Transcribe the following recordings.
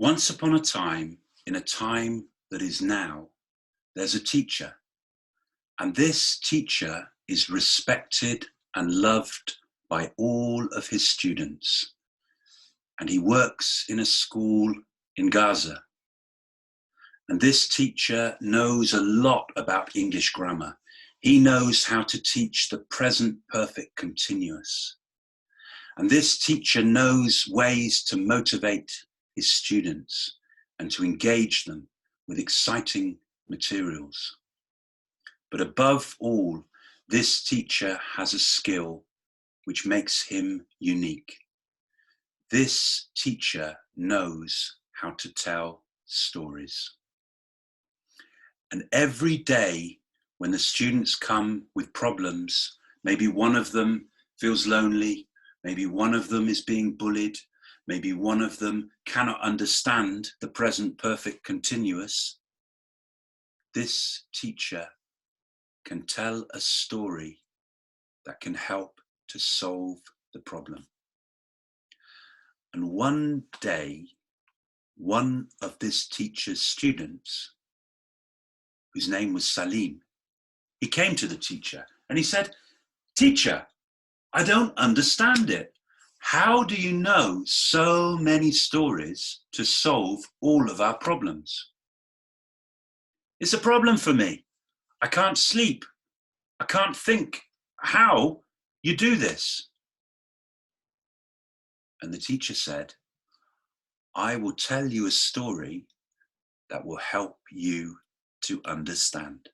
Once upon a time, in a time that is now, there's a teacher, and this teacher is respected and loved by all of his students. And he works in a school in Gaza. And this teacher knows a lot about English grammar. He knows how to teach the present perfect continuous. And this teacher knows ways to motivate his students and to engage them with exciting materials. But above all, this teacher has a skill which makes him unique. This teacher knows how to tell stories. And every day when the students come with problems, maybe one of them feels lonely, maybe one of them is being bullied, maybe one of them cannot understand the present perfect continuous, this teacher can tell a story that can help to solve the problem. And one day, one of this teacher's students, whose name was Salim, he came to the teacher and he said, "Teacher, I don't understand it. How do you know so many stories to solve all of our problems? It's a problem for me. I can't sleep. I can't think how you do this." And the teacher said, "I will tell you a story that will help you to understand."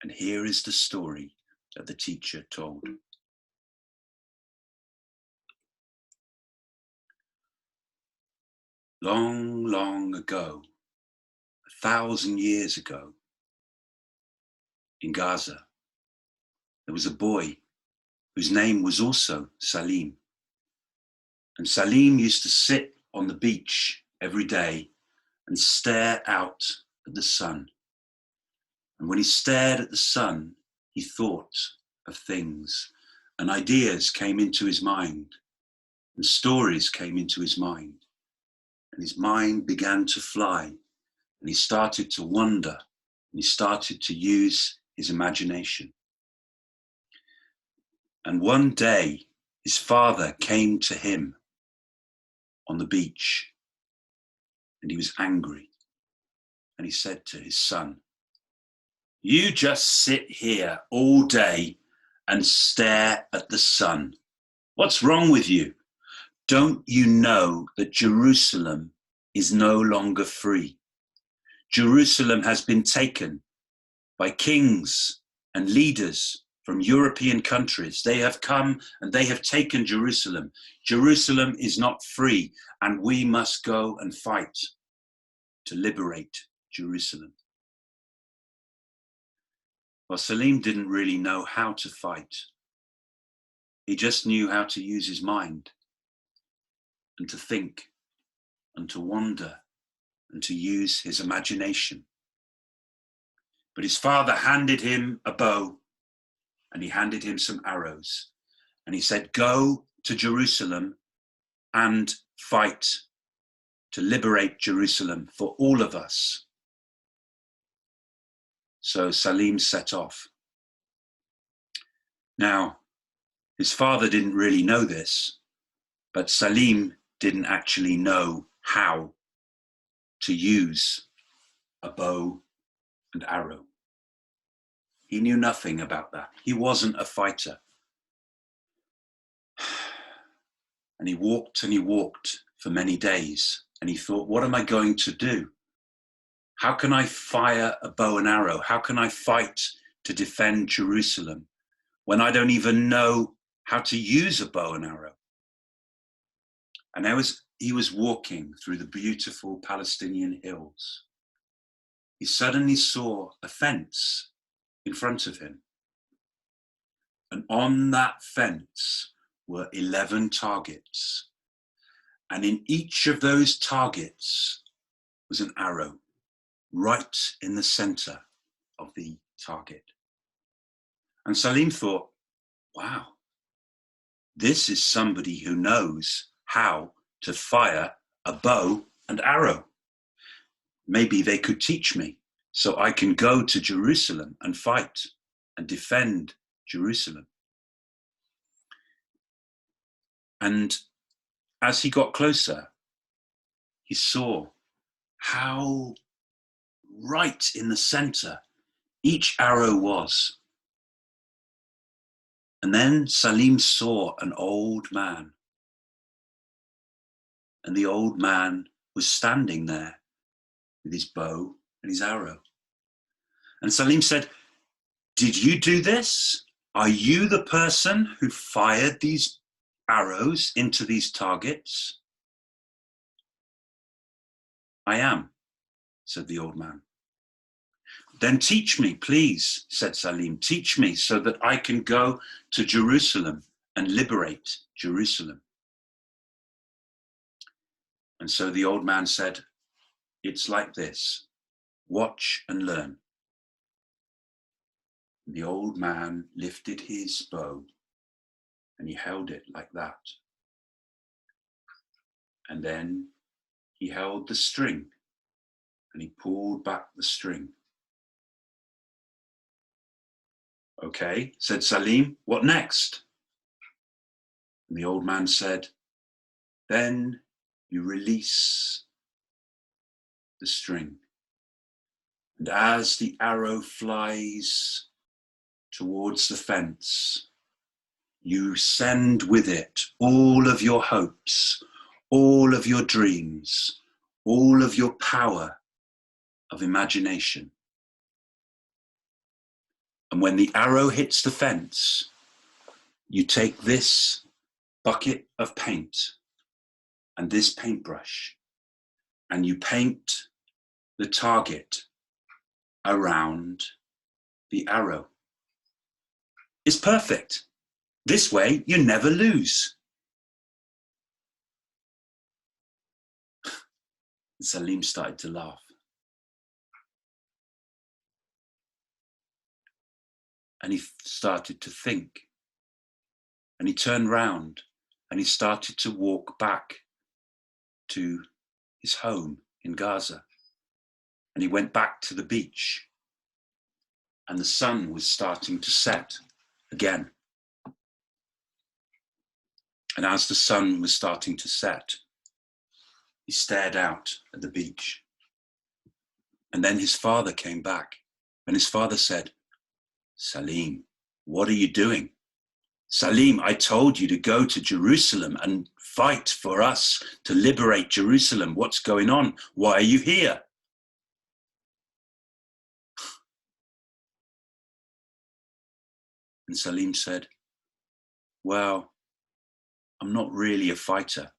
And here is the story that the teacher told. Long, long ago, 1,000 years ago, in Gaza, there was a boy whose name was also Salim. And Salim used to sit on the beach every day and stare out at the sun. And when he stared at the sun, he thought of things, and ideas came into his mind, and stories came into his mind. And his mind began to fly, and he started to wonder, and he started to use his imagination. And one day, his father came to him on the beach, and he was angry. And he said to his son, "You just sit here all day and stare at the sun. What's wrong with you? Don't you know that Jerusalem is no longer free? Jerusalem has been taken by kings and leaders from European countries. They have come and they have taken Jerusalem. Jerusalem is not free, and we must go and fight to liberate Jerusalem." Well, Salim didn't really know how to fight. He just knew how to use his mind and to think and to wonder and to use his imagination. But his father handed him a bow and he handed him some arrows. And he said, "Go to Jerusalem and fight to liberate Jerusalem for all of us." So Salim set off. Now, his father didn't really know this, but Salim didn't actually know how to use a bow and arrow. He knew nothing about that. He wasn't a fighter. And he walked for many days. And he thought, what am I going to do? How can I fire a bow and arrow? How can I fight to defend Jerusalem when I don't even know how to use a bow and arrow? And he was walking through the beautiful Palestinian hills. He suddenly saw a fence in front of him. And on that fence were 11 targets. And in each of those targets was an arrow right in the center of the target. And Salim thought, wow, this is somebody who knows how to fire a bow and arrow. Maybe they could teach me so I can go to Jerusalem and fight and defend Jerusalem. And as he got closer, he saw how right in the center each arrow was. And then Salim saw an old man. And the old man was standing there with his bow and his arrow. And Salim said, "Did you do this? Are you the person who fired these arrows into these targets?" "I am," said the old man. "Then teach me, please," said Salim. "Teach me so that I can go to Jerusalem and liberate Jerusalem." And so the old man said, "It's like this. Watch and learn." The old man lifted his bow and he held it like that. And then he held the string and he pulled back the string. "Okay," said Salim, "what next?" And the old man said, "Then you release the string. And as the arrow flies towards the fence, you send with it all of your hopes, all of your dreams, all of your power of imagination. And when the arrow hits the fence, you take this bucket of paint and this paintbrush and you paint the target around the arrow. It's perfect. This way you never lose." And Salim started to laugh. And he started to think. And he turned round and he started to walk back to his home in Gaza. And he went back to the beach. And the sun was starting to set again. And as the sun was starting to set, he stared out at the beach. And then his father came back. And his father said, "Salim, what are you doing? Salim, I told you to go to Jerusalem and fight for us to liberate Jerusalem. What's going on? Why are you here?" And Salim said, "Well, I'm not really a fighter.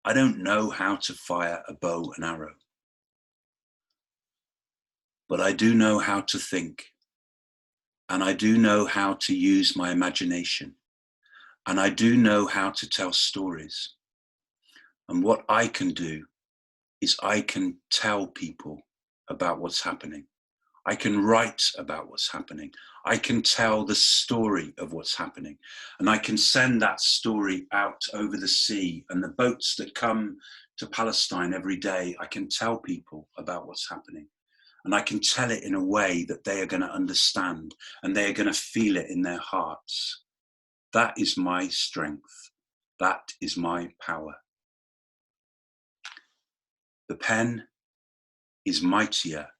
I don't know how to fire a bow and arrow. But I do know how to think. And I do know how to use my imagination. And I do know how to tell stories. And what I can do is I can tell people about what's happening. I can write about what's happening. I can tell the story of what's happening. And I can send that story out over the sea, and the boats that come to Palestine every day, I can tell people about what's happening. And I can tell it in a way that they are going to understand and they are going to feel it in their hearts. That is my strength. That is my power. The pen is mightier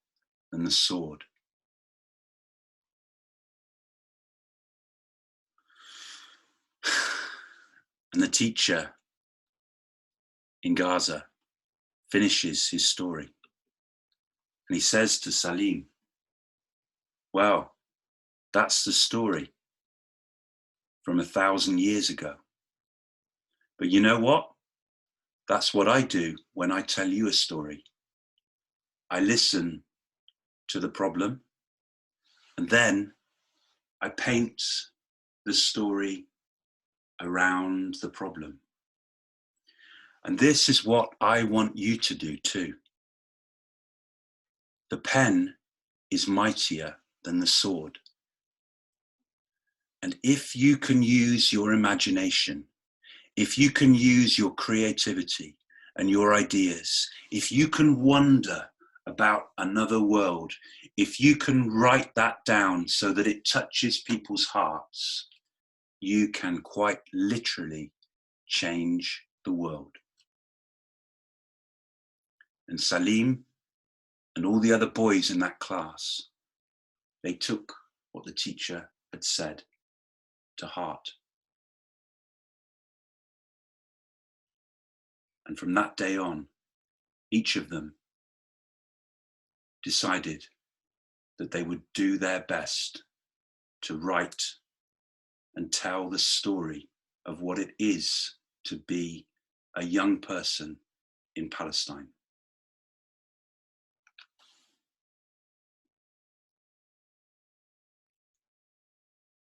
than the sword. And the teacher in Gaza finishes his story. And he says to Salim, "Well, that's the story from 1,000 years ago. But you know what? That's what I do when I tell you a story. I listen to the problem, and then I paint the story around the problem. And this is what I want you to do too. The pen is mightier than the sword. And if you can use your imagination, if you can use your creativity, and your ideas, if you can wonder about another world, if you can write that down so that it touches people's hearts, you can quite literally change the world. And Salim and all the other boys in that class, they took what the teacher had said to heart. And from that day on, each of them decided that they would do their best to write and tell the story of what it is to be a young person in Palestine.